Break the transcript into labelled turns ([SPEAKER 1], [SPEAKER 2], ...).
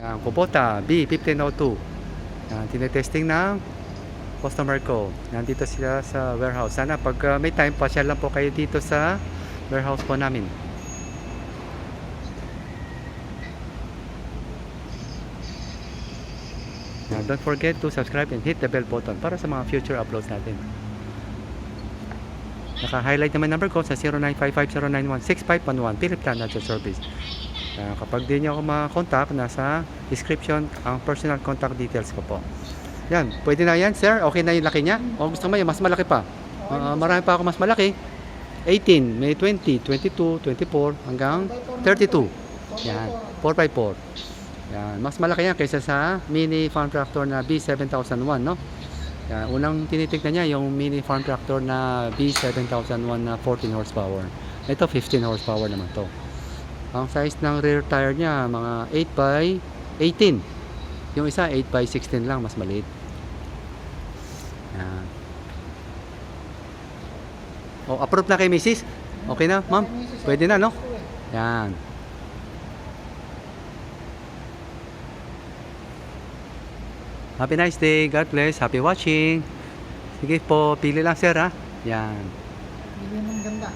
[SPEAKER 1] Ang Kubota B1502. Yan, tinetesting ng customer ko. Nandito sila sa warehouse. Sana pag may time, pasyal lang po kayo dito sa warehouse po namin. Now, don't forget to subscribe and hit the bell button para sa mga future uploads natin. Naka-highlight naman number ko sa 0955-091-6511 philipfarmtractors service. Kapag di nyo ako makakontak, nasa description ang personal contact details ko po. Yan, pwede na yan sir? Okay na yung laki niya? O gusto mo yun, mas malaki pa? Marami pa ako mas malaki. 18, may 20, 22, 24, hanggang 32. Yan, 4x4. Yan, mas malaki yan kaysa sa mini farm tractor na B1501, no? Yan, unang tinitignan niya yung mini farm tractor na B1501 na 14 horsepower. Ito 15 horsepower naman to. Ang size ng rear tire niya mga 8x18. Yung isa 8x16 lang, mas maliit. Yan. Oh, approve na kay Mrs. Okay na, ma'am? Pwede na, no? Yan. Happy nice day. God bless. Happy watching. Sige po, pili lang sir ha. Yan.
[SPEAKER 2] Hindi ng ganda.